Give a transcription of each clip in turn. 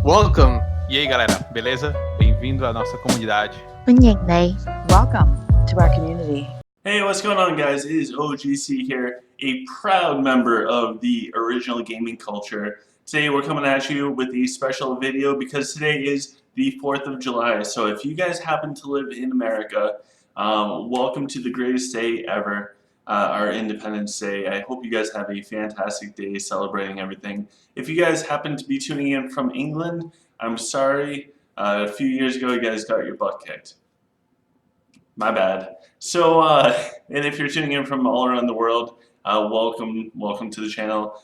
Welcome! E aí, galera, beleza? Bem-vindo à nossa comunidade. Welcome to our community. Hey, what's going on, guys? It is OGC here, a proud member of the original gaming culture. Today, we're coming at you with a special video because today is the 4th of July. So, if you guys happen to live in America, welcome to the greatest day ever, our Independence Day. I hope you guys have a fantastic day celebrating everything. If you guys happen to be tuning in from England, I'm sorry. A few years ago, you guys got your butt kicked. My bad. So, and if you're tuning in from all around the world, welcome to the channel.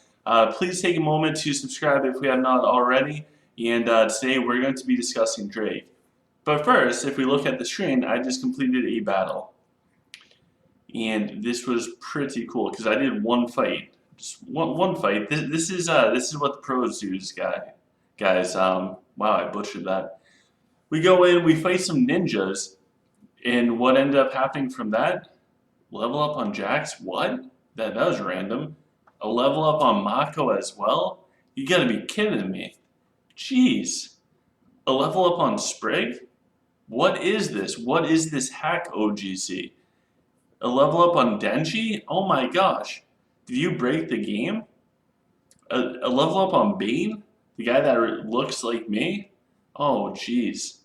Please take a moment to subscribe if we have not already. And today we're going to be discussing Drake. But first, if we look at the screen, I just completed a battle, and this was pretty cool because I did one fight, just one fight. This is what the pros do, guys. Wow, I butchered that. We go in, we fight some ninjas. And what ended up happening from that? Level up on Jax? What? That was random. A level up on Mako as well? You gotta be kidding me. Jeez. A level up on Sprig? What is this? What is this hack, OGC? A level up on Denji? Oh my gosh. Did you break the game? A level up on Bane? The guy that looks like me? Oh jeez.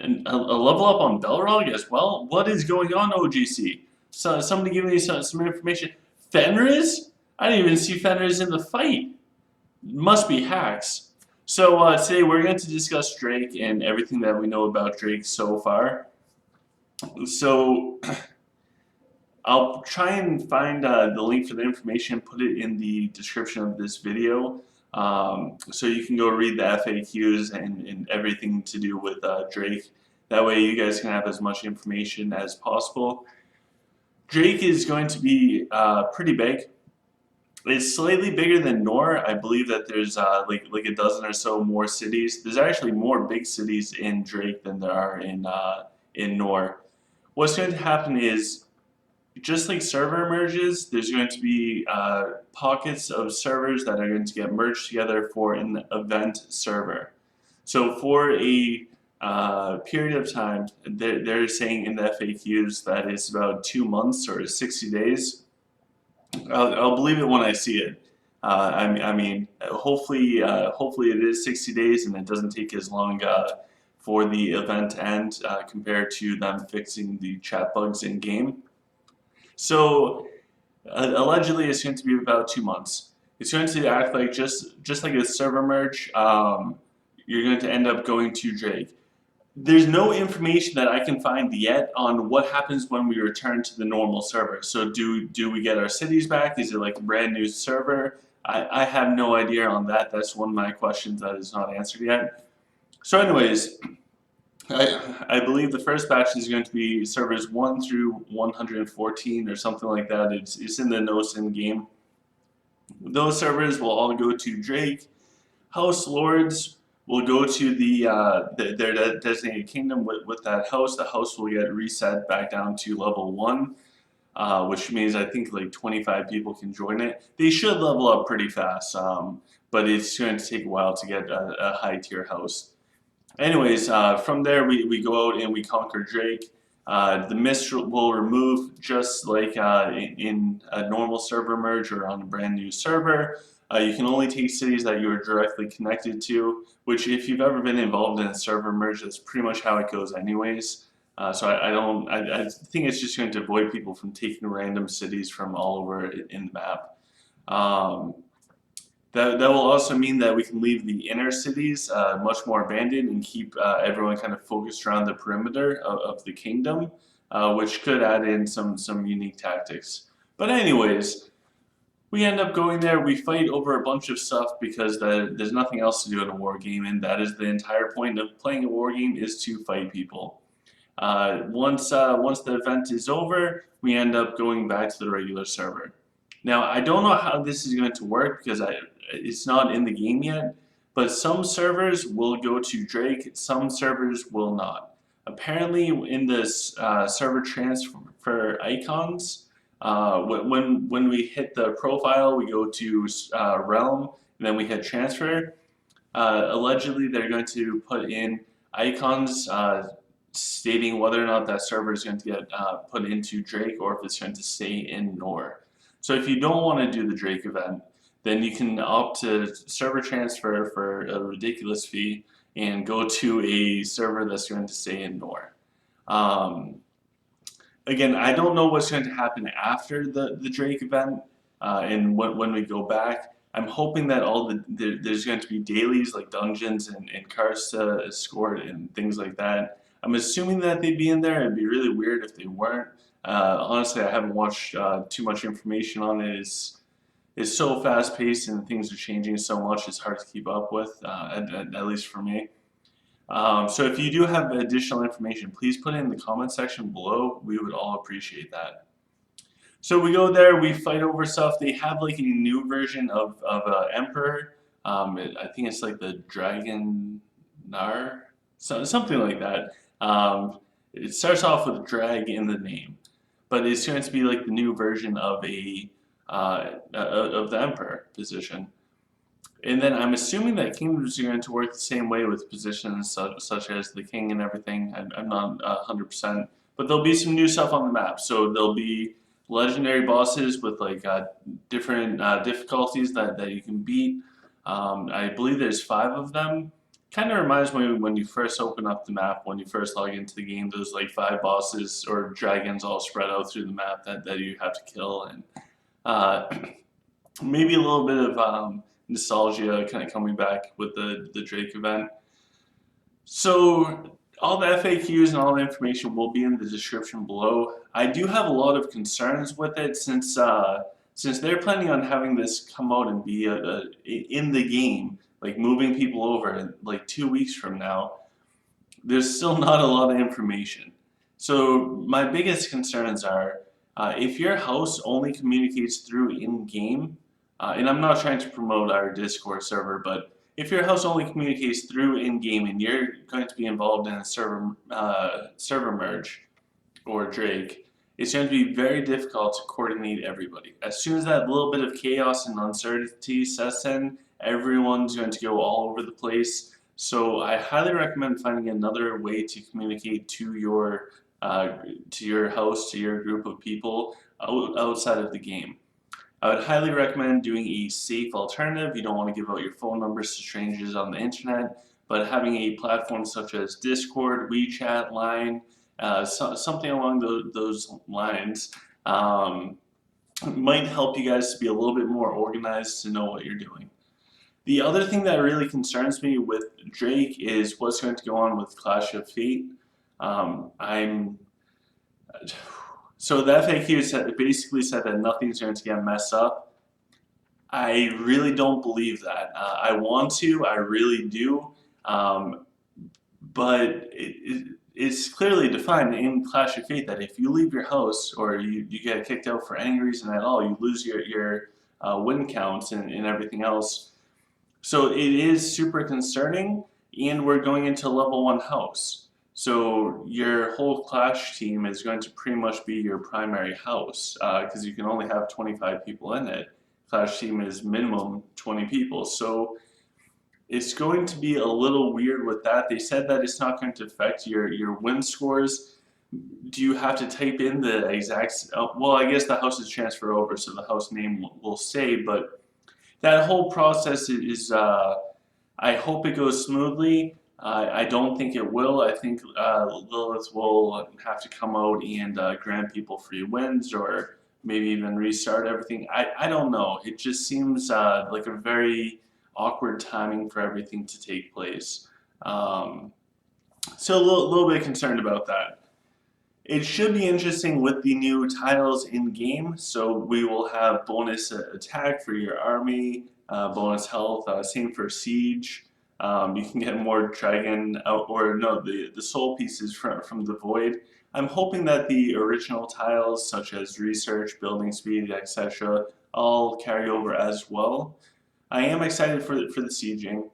And a level up on Belrog as well? What is going on, OGC? So somebody give me some information. Fenris? I didn't even see Fenris in the fight. Must be hacks. So today we're going to discuss Drake and everything that we know about Drake so far. So I'll try and find the link for the information, put it in the description of this video. So you can go read the FAQs and everything to do with Drake. That way you guys can have as much information as possible. Drake is going to be pretty big. It's slightly bigger than Nor. I believe that there's like a dozen or so more cities. There's actually more big cities in Drake than there are in Nor. What's going to happen is, just like server merges, there's going to be pockets of servers that are going to get merged together for an event server. So for a period of time, they're saying in the FAQs that it's about 2 months or 60 days. I'll believe it when I see it. I mean, hopefully it is 60 days and it doesn't take as long for the event to end compared to them fixing the chat bugs in game. So allegedly it's going to be about 2 months. It's going to act like just like a server merge. You're going to end up going to Drake. There's no information that I can find yet on what happens when we return to the normal server. So do we get our cities back? Is it like a brand new server? I have no idea on that. That's one of my questions that is not answered yet. So anyways, I believe the first batch is going to be servers 1 through 114 or something like that. It's in the notes in game. Those servers will all go to Drake. House Lords will go to their designated kingdom with that house. The house will get reset back down to level 1, which means I think like 25 people can join it. They should level up pretty fast, but it's going to take a while to get a high tier house. Anyways, from there we go out and we conquer Drake. The mist will remove just like in a normal server merge or on a brand new server. You can only take cities that you are directly connected to, which if you've ever been involved in a server merge, that's pretty much how it goes anyways. So I think it's just going to avoid people from taking random cities from all over in the map. That will also mean that we can leave the inner cities much more abandoned and keep everyone kind of focused around the perimeter of the kingdom, which could add in some unique tactics. But anyways, we end up going there, we fight over a bunch of stuff because there's nothing else to do in a war game, and that is the entire point of playing a war game, is to fight people. Once the event is over, we end up going back to the regular server. Now, I don't know how this is going to work because it's not in the game yet, but some servers will go to Drake, some servers will not. Apparently, in this server transfer icons, when we hit the profile, we go to realm, and then we hit transfer. Allegedly, they're going to put in icons stating whether or not that server is going to get put into Drake or if it's going to stay in Nor. So if you don't want to do the Drake event, then you can opt to server transfer for a ridiculous fee and go to a server that's going to stay in Nor. Again, I don't know what's going to happen after the Drake event and when we go back. I'm hoping that there's going to be dailies like dungeons and cars to escort and things like that. I'm assuming that they'd be in there. It'd be really weird if they weren't. Honestly, I haven't watched too much information on it. It's so fast paced and things are changing so much. It's hard to keep up with, at least for me. So if you do have additional information, please put it in the comment section below. We would all appreciate that. So we go there, we fight over stuff. They have like a new version of Emperor. I think it's like the Dragon Nar, something like that. It starts off with drag in the name, but it's going to be like the new version of of the Emperor position. And then I'm assuming that kingdoms are going to work the same way with positions such as the king and everything. I'm not 100%, but there'll be some new stuff on the map. So there'll be legendary bosses with like different difficulties that you can beat. I believe there's 5 of them. Kind of reminds me when you first open up the map, when you first log into the game, there's like 5 bosses or dragons all spread out through the map that you have to kill, and maybe a little bit of nostalgia kind of coming back with the Drake event. So all the FAQs and all the information will be in the description below. I do have a lot of concerns with it since they're planning on having this come out and be in the game, like moving people over in like 2 weeks from now. There's still not a lot of information. So my biggest concerns are if your house only communicates through in-game, and I'm not trying to promote our Discord server, but if your house only communicates through in-game and you're going to be involved in a server merge or Drake, it's going to be very difficult to coordinate everybody. As soon as that little bit of chaos and uncertainty sets in, everyone's going to go all over the place. So I highly recommend finding another way to communicate to your house, to your group of people outside of the game. I would highly recommend doing a safe alternative. You don't want to give out your phone numbers to strangers on the internet, but having a platform such as Discord, WeChat, Line, something along those lines might help you guys to be a little bit more organized to know what you're doing. The other thing that really concerns me with Drake is what's going to go on with Clash of Fate. So the FAQ basically said that nothing's going to get messed up. I really don't believe that. I want to, I really do, but it's clearly defined in Clash of Fate that if you leave your house or you get kicked out for any reason at all, you lose your win counts and everything else. So it is super concerning, and we're going into level 1 house. So your whole Clash team is going to pretty much be your primary house because you can only have 25 people in it. Clash team is minimum 20 people. So it's going to be a little weird with that. They said that it's not going to affect your win scores. Do you have to type in the exact, well, I guess the houses transfer over, so the house name will stay, but that whole process is, I hope it goes smoothly. I don't think it will. I think Lilith will have to come out and grant people free wins or maybe even restart everything. I don't know. It just seems like a very awkward timing for everything to take place. So a little bit concerned about that. It should be interesting with the new tiles in game. So we will have bonus attack for your army, bonus health, same for siege. You can get more dragon the soul pieces from the void. I'm hoping that the original tiles such as research, building speed, etc. all carry over as well. I am excited for the sieging.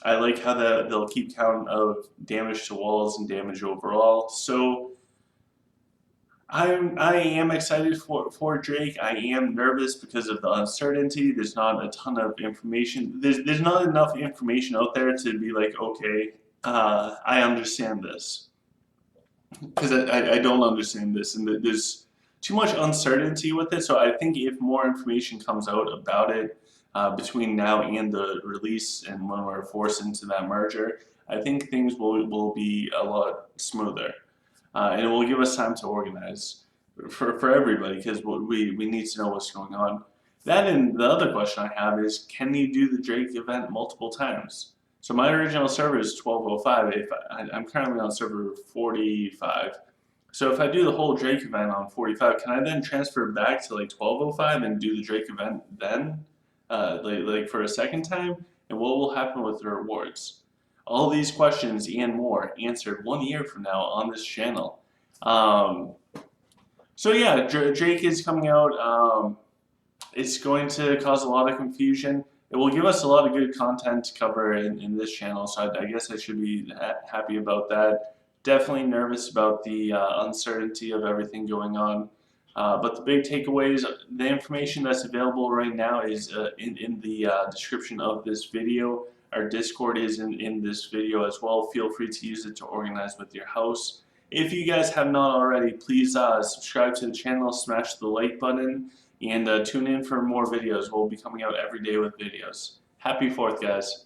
I like how they'll keep count of damage to walls and damage overall. So I am excited for Drake. I am nervous because of the uncertainty. There's not a ton of information. There's not enough information out there to be like, okay, I understand this, because I don't understand this, and there's too much uncertainty with it. So I think if more information comes out about it between now and the release, and when we're forced into that merger, I think things will be a lot smoother, and it will give us time to organize for everybody, because we need to know what's going on. That, and the other question I have is, can you do the Drake event multiple times? So my original server is 1205. If I'm currently on server 45. So if I do the whole Drake event on 45, can I then transfer back to like 1205 and do the Drake event then, like for a second time? And what will happen with the rewards? All these questions and more answered 1 year from now on this channel. So yeah, Drake is coming out. It's going to cause a lot of confusion. It will give us a lot of good content to cover in this channel, so I guess I should be happy about that. Definitely nervous about the uncertainty of everything going on. But the big takeaways, the information that's available right now is in the description of this video. Our Discord is in this video as well. Feel free to use it to organize with your house. If you guys have not already, please subscribe to the channel, smash the like button, and tune in for more videos. We'll be coming out every day with videos. Happy 4th, guys.